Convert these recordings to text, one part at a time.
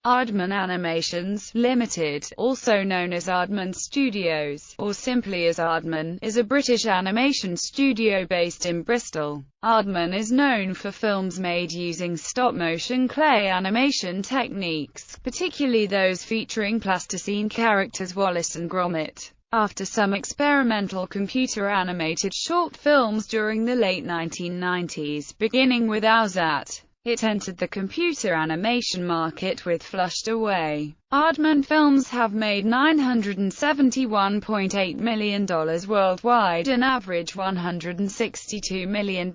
Aardman Animations, Limited, also known as Aardman Studios, or simply as Aardman, is a British animation studio based in Bristol. Aardman is known for films made using stop-motion clay animation techniques, particularly those featuring Plasticine characters Wallace and Gromit. After some experimental computer-animated short films during the late 1990s, beginning with Owzat, it entered the computer animation market with Flushed Away. Aardman films have made $971.8 million worldwide and average $162 million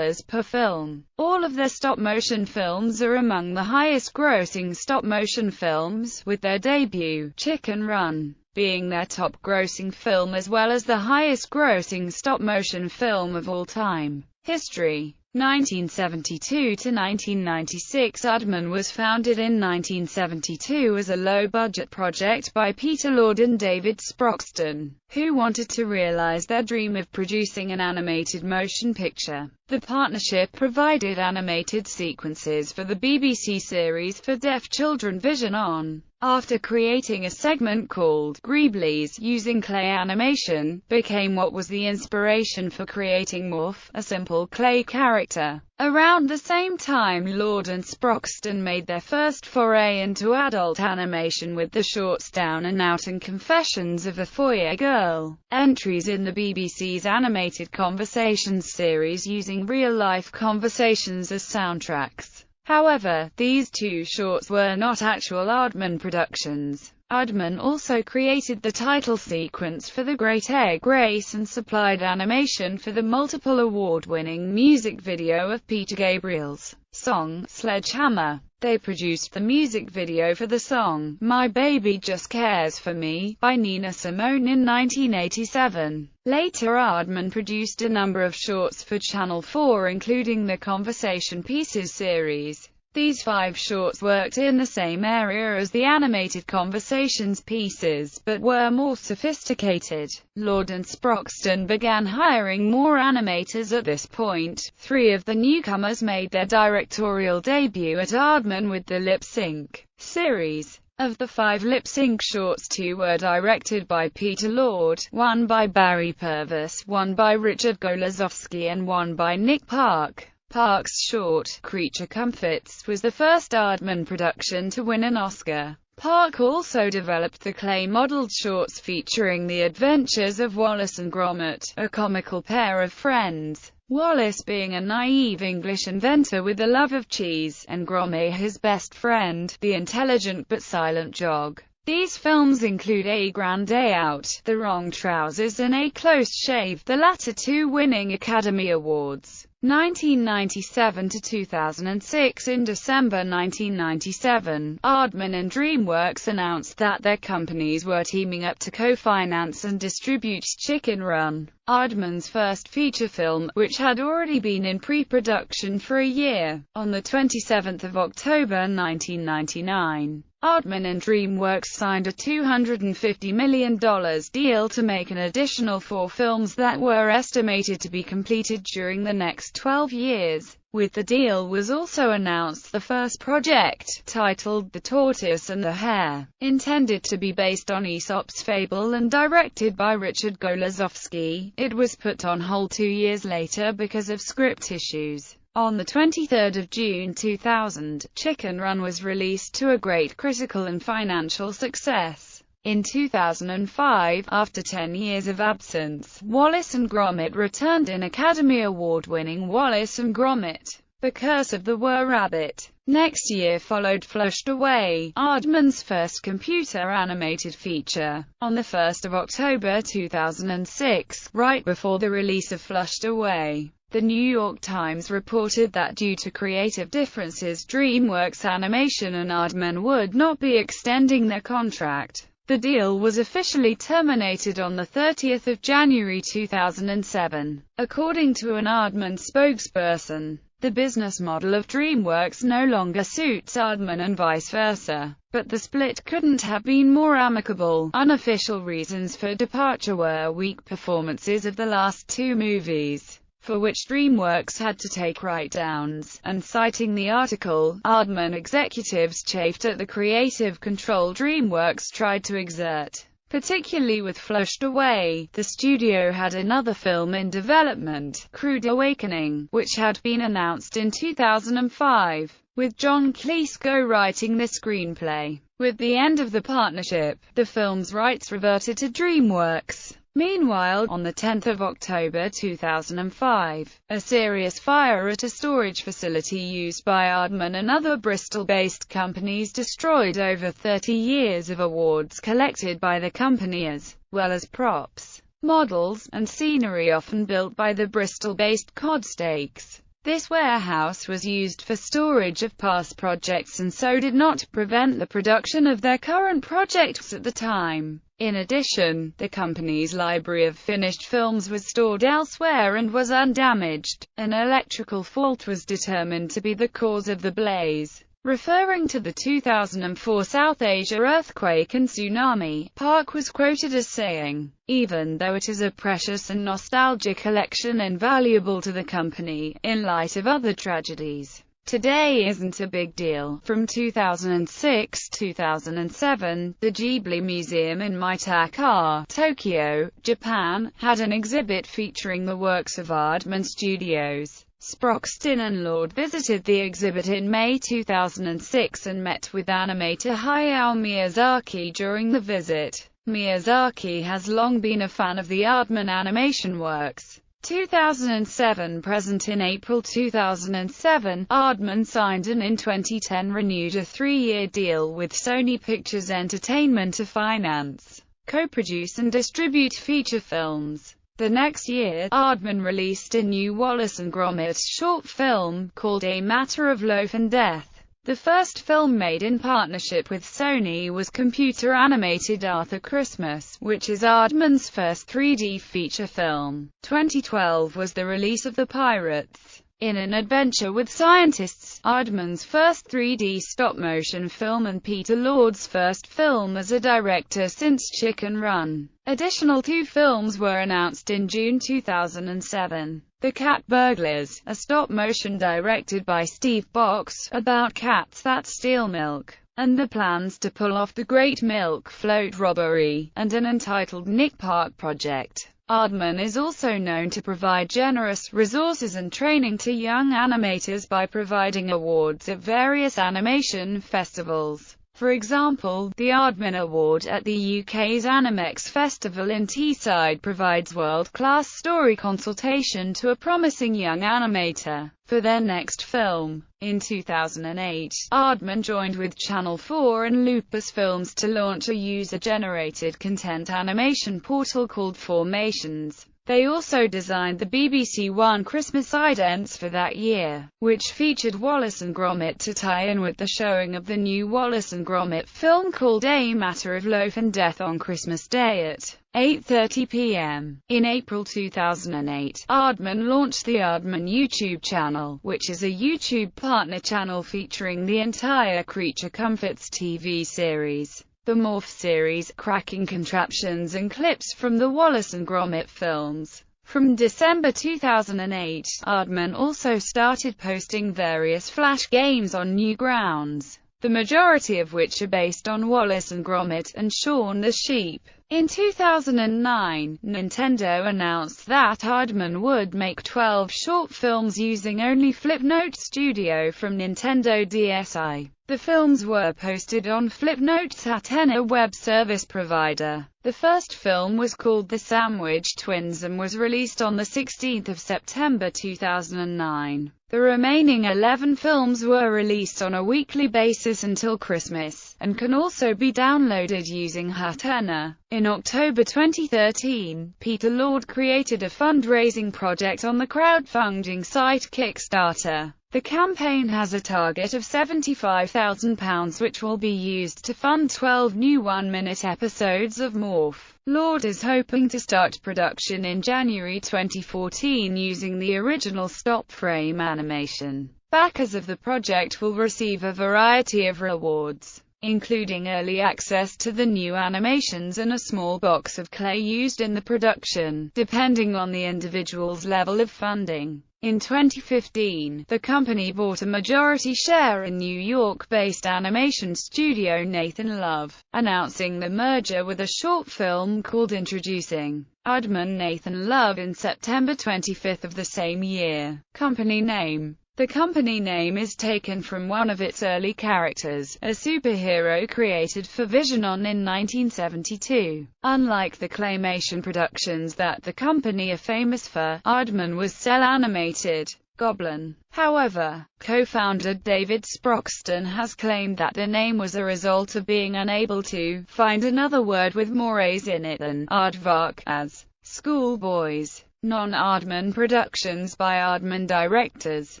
per film. All of their stop-motion films are among the highest-grossing stop-motion films, with their debut, Chicken Run, being their top-grossing film as well as the highest-grossing stop-motion film of all time. History: 1972 to 1996. Aardman was founded in 1972 as a low-budget project by Peter Lord and David Sproxton, who wanted to realize their dream of producing an animated motion picture. The partnership provided animated sequences for the BBC series for deaf children Vision On. After creating a segment called Greeblies using clay animation, became what was the inspiration for creating Morph, a simple clay character. Around the same time, Lord and Sproxton made their first foray into adult animation with the shorts Down and Out and Confessions of a Foyer Girl, entries in the BBC's animated Conversations series using real-life conversations as soundtracks. However, these two shorts were not actual Aardman productions. Aardman also created the title sequence for The Great Egg Race and supplied animation for the multiple award-winning music video of Peter Gabriel's song, Sledgehammer. They produced the music video for the song, My Baby Just Cares for Me, by Nina Simone in 1987. Later Aardman produced a number of shorts for Channel 4 including the Conversation Pieces series. These 5 shorts worked in the same area as the animated Conversations pieces, but were more sophisticated. Lord and Sproxton began hiring more animators at this point. 3 of the newcomers made their directorial debut at Aardman with the Lip Sync series. Of the 5 lip-sync shorts, 2 were directed by Peter Lord, 1 by Barry Purvis, 1 by Richard Golazowski and 1 by Nick Park. Park's short, Creature Comforts, was the first Aardman production to win an Oscar. Park also developed the clay-modeled shorts featuring the adventures of Wallace and Gromit, a comical pair of friends. Wallace being a naive English inventor with a love of cheese, and Gromit his best friend, the intelligent but silent Jog. These films include A Grand Day Out, The Wrong Trousers and A Close Shave, the latter 2 winning Academy Awards. 1997 to 2006. In December 1997, Aardman and DreamWorks announced that their companies were teaming up to co-finance and distribute Chicken Run, Aardman's first feature film, which had already been in pre-production for a year. On the 27th of October 1999, Aardman and DreamWorks signed a $250 million deal to make an additional 4 films that were estimated to be completed during the next 12 years. With the deal was also announced the first project, titled The Tortoise and the Hare, intended to be based on Aesop's fable and directed by Richard Golazowski. It was put on hold 2 years later because of script issues. On the 23rd of June 2000, Chicken Run was released to a great critical and financial success. In 2005, after 10 years of absence, Wallace and Gromit returned in Academy Award-winning Wallace and Gromit, The Curse of the Were-Rabbit. Next year followed Flushed Away, Aardman's first computer-animated feature. On the 1st of October 2006, right before the release of Flushed Away, The New York Times reported that due to creative differences, DreamWorks Animation and Aardman would not be extending their contract. The deal was officially terminated on the 30th of January 2007. According to an Aardman spokesperson, the business model of DreamWorks no longer suits Aardman and vice versa, but the split couldn't have been more amicable. Unofficial reasons for departure were weak performances of the last 2 movies, for which DreamWorks had to take write-downs, and citing the article, Aardman executives chafed at the creative control DreamWorks tried to exert. Particularly with Flushed Away, the studio had another film in development, Crude Awakening, which had been announced in 2005, with John Cleese writing the screenplay. With the end of the partnership, the film's rights reverted to DreamWorks. Meanwhile, on the 10th of October 2005, a serious fire at a storage facility used by Aardman and other Bristol-based companies destroyed over 30 years of awards collected by the company as well as props, models, and scenery often built by the Bristol-based Codestakes. This warehouse was used for storage of past projects and so did not prevent the production of their current projects at the time. In addition, the company's library of finished films was stored elsewhere and was undamaged. An electrical fault was determined to be the cause of the blaze. Referring to the 2004 South Asia earthquake and tsunami, Park was quoted as saying, "Even though it is a precious and nostalgic collection and valuable to the company, in light of other tragedies, today isn't a big deal." From 2006-2007, the Ghibli Museum in Mitaka, Tokyo, Japan, had an exhibit featuring the works of Aardman Studios. Sproxton and Lord visited the exhibit in May 2006 and met with animator Hayao Miyazaki during the visit. Miyazaki has long been a fan of the Aardman Animation works. 2007 present In April 2007, Aardman signed and in 2010 renewed a 3-year deal with Sony Pictures Entertainment to finance, co-produce and distribute feature films. The next year, Aardman released a new Wallace and Gromit short film, called A Matter of Life and Death. The first film made in partnership with Sony was computer-animated Arthur Christmas, which is Aardman's first 3D feature film. 2012 was the release of The Pirates in an Adventure with Scientists, Aardman's first 3D stop-motion film and Peter Lord's first film as a director since Chicken Run. Additional 2 films were announced in June 2007. The Cat Burglars, a stop-motion directed by Steve Box, about cats that steal milk, and the plans to pull off the Great Milk Float robbery, and an entitled Nick Park project. Aardman is also known to provide generous resources and training to young animators by providing awards at various animation festivals. For example, the Aardman Award at the UK's Animex Festival in Teesside provides world-class story consultation to a promising young animator for their next film. In 2008, Aardman joined with Channel 4 and Lupus Films to launch a user-generated content animation portal called Formations. They also designed the BBC One Christmas idents for that year, which featured Wallace and Gromit to tie in with the showing of the new Wallace and Gromit film called A Matter of Life and Death on Christmas Day at 8:30 p.m. In April 2008, Aardman launched the Aardman YouTube channel, which is a YouTube partner channel featuring the entire Creature Comforts TV series, the Morph series, cracking contraptions and clips from the Wallace and Gromit films. From December 2008, Aardman also started posting various Flash games on Newgrounds, the majority of which are based on Wallace and Gromit and Shaun the Sheep. In 2009, Nintendo announced that Aardman would make 12 short films using only Flipnote Studio from Nintendo DSi. The films were posted on Flipnote's Hatenna web service provider. The first film was called The Sandwich Twins and was released on 16 September 2009. The remaining 11 films were released on a weekly basis until Christmas, and can also be downloaded using Hatenna. In October 2013, Peter Lord created a fundraising project on the crowdfunding site Kickstarter. The campaign has a target of £75,000 which will be used to fund 12 new 1-minute episodes of Morph. Lord is hoping to start production in January 2014 using the original stop-frame animation. Backers of the project will receive a variety of rewards, including early access to the new animations and a small box of clay used in the production, depending on the individual's level of funding. In 2015, the company bought a majority share in New York-based animation studio Nathan Love, announcing the merger with a short film called Introducing Aardman Nathan Love in September 25 of the same year. Company name. The company name is taken from one of its early characters, a superhero created for Visionon in 1972. Unlike the claymation productions that the company are famous for, Aardman was cel-animated. Goblin. However, co-founder David Sproxton has claimed that the name was a result of being unable to find another word with more A's in it than aardvark, as schoolboys. Non-Aardman productions by Aardman directors.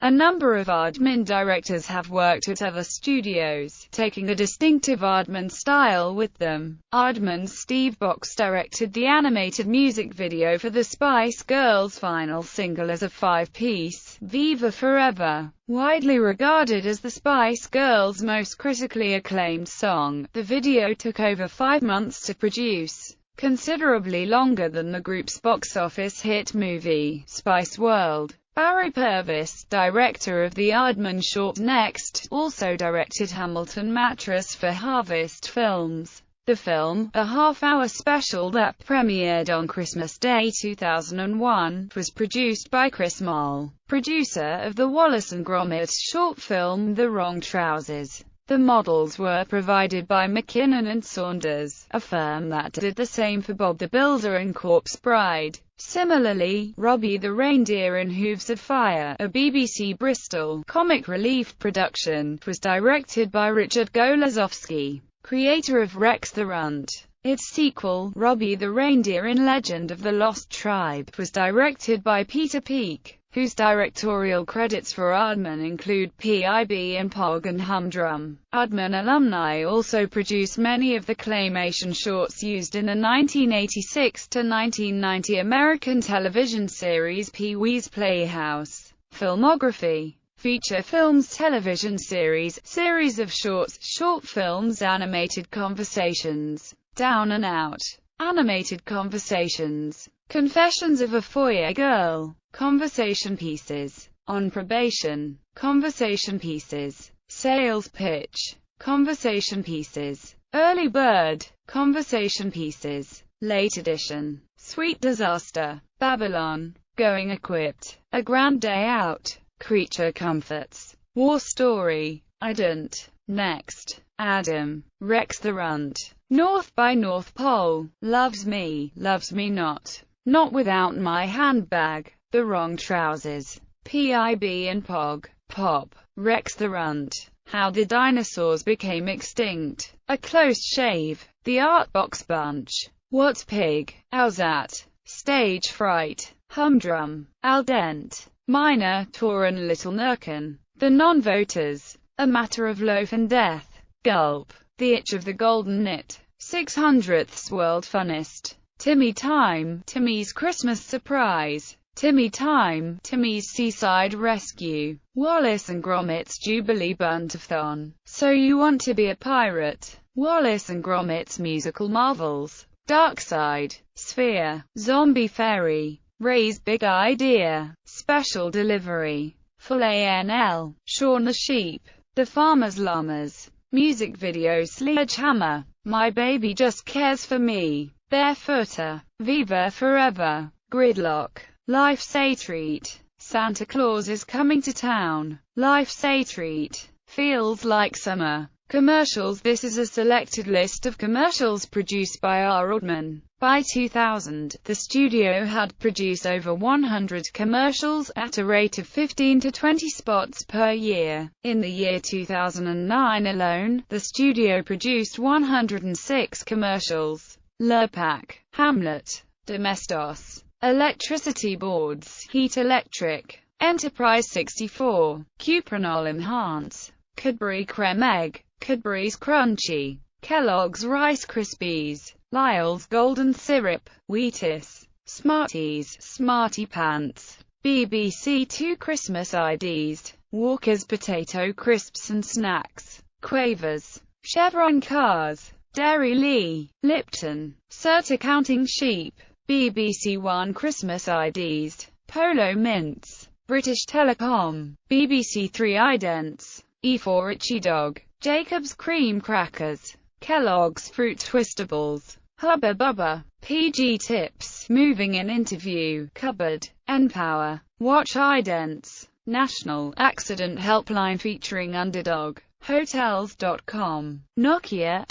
A number of Aardman directors have worked at other studios, taking the distinctive Aardman style with them. Aardman's Steve Box directed the animated music video for the Spice Girls' final single as a five-piece, Viva Forever. Widely regarded as the Spice Girls' most critically acclaimed song, the video took over 5 months to produce, considerably longer than the group's box office hit movie, Spice World. Barry Purvis, director of the Aardman short Next, also directed Hamilton Mattress for Harvest Films. The film, a half-hour special that premiered on Christmas Day 2001, was produced by Chris Moll, producer of the Wallace and Gromit short film The Wrong Trousers. The models were provided by McKinnon and Saunders, a firm that did the same for Bob the Builder and Corpse Bride. Similarly, Robbie the Reindeer in Hooves of Fire, a BBC Bristol comic relief production, was directed by Richard Golazowski, creator of Rex the Runt. Its sequel, Robbie the Reindeer in Legend of the Lost Tribe, was directed by Peter Peake, whose directorial credits for Aardman include PIB and Pog and Humdrum. Aardman alumni also produced many of the claymation shorts used in the 1986–1990 American television series Pee-wee's Playhouse. Filmography. Feature films, television series, series of shorts, short films, animated conversations, Down and Out, animated conversations, Confessions of a Foyer Girl, conversation pieces, On Probation, conversation pieces, Sales Pitch, conversation pieces, Early Bird, conversation pieces, Late Edition, Sweet Disaster, Babylon, Going Equipped, A Grand Day Out, Creature Comforts, War Story, Ident, Next, Adam, Rex the Runt, North by North Pole, Loves Me Not, Not Without My Handbag, The Wrong Trousers, PIB and Pog, Pop, Rex the Runt, How the Dinosaurs Became Extinct, A Close Shave, The Artbox Bunch, What's Pig, Owzat, Stage Fright, Humdrum, Al Dent, Minor, Torin Little Nurkin, The Non-Voters, A Matter of Loaf and Death, Gulp, The Itch of the Golden Knit, 600ths World Funnest, Timmy Time, Timmy's Christmas Surprise, Timmy Time, Timmy's Seaside Rescue, Wallace and Gromit's Jubilee Buntathon, So You Want to Be a Pirate, Wallace and Gromit's Musical Marvels, Dark Side, Sphere, Zombie Fairy, Ray's Big Idea, Special Delivery, Full ANL, Shaun the Sheep, The Farmer's Llamas, Music Video Sledgehammer, My Baby Just Cares for Me, Barefooter, Viva Forever, Gridlock, Life's a Treat, Santa Claus is Coming to Town, Life's a Treat, Feels Like Summer. Commercials. This is a selected list of commercials produced by Aardman. By 2000, the studio had produced over 100 commercials, at a rate of 15 to 20 spots per year. In the year 2009 alone, the studio produced 106 commercials. Lurpak, Hamlet, Domestos, Electricity Boards, Heat Electric, Enterprise 64, Cuprinol Enhance, Cadbury Creme Egg, Cadbury's Crunchy, Kellogg's Rice Krispies, Lyle's Golden Syrup, Wheaties, Smarties, Smarty Pants, BBC Two Christmas IDs, Walker's Potato Crisps and Snacks, Quavers, Chevron Cars, Dairy Lee, Lipton, Certa Counting Sheep, BBC One Christmas IDs, Polo Mints, British Telecom, BBC Three Idents, E4 Itchy Dog, Jacob's Cream Crackers, Kellogg's Fruit Twistables, Hubba Bubba, PG Tips, Moving in Interview, Cupboard, Npower, Watch Idents, National Accident Helpline featuring Underdog, Hotels.com, Nokia.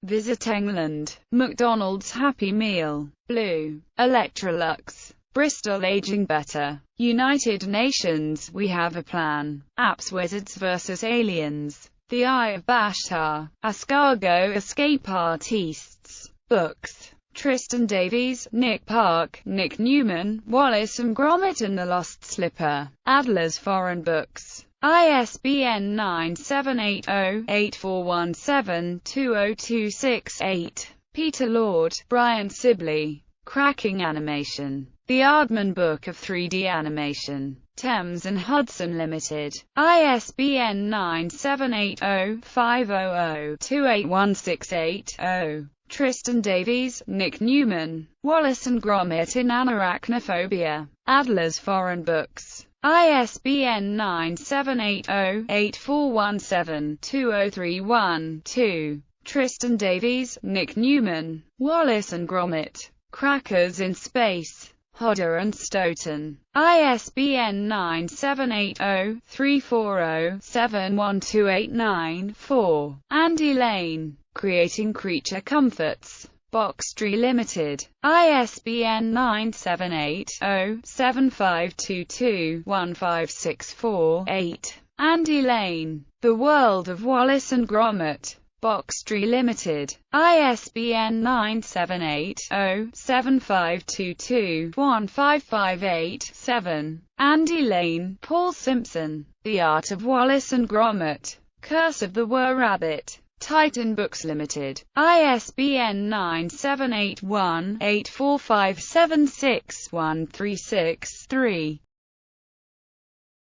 Visit England, McDonald's Happy Meal, Blue, Electrolux, Bristol Aging Better, United Nations, We Have a Plan, Apps Wizards vs Aliens, The Eye of Bashtar, Escargot Escape Artists, Books, Tristan Davies, Nick Park, Nick Newman, Wallace and Gromit and the Lost Slipper, Adler's Foreign Books, ISBN 978-0-8417-20268, Peter Lord, Brian Sibley, Cracking Animation, The Aardman Book of 3D Animation, Thames and Hudson Limited, ISBN 978-0-500-28168-0, Tristan Davies, Nick Newman, Wallace and Gromit in Anarachnophobia, Adler's Foreign Books, ISBN 978-0-8417-2031-2, Tristan Davies, Nick Newman, Wallace and Gromit, Crackers in Space, Hodder and Stoughton, ISBN 978-0-340-71289-4, Andy Lane, Creating Creature Comforts, Boxtree Limited, ISBN 978-0-7522-1564-8, Andy Lane, The World of Wallace and Gromit, Boxtree Limited, ISBN 978-0-7522-1558-7, Andy Lane, Paul Simpson, The Art of Wallace and Gromit, Curse of the Were-Rabbit, Titan Books Limited, ISBN 978-1-84576136-3.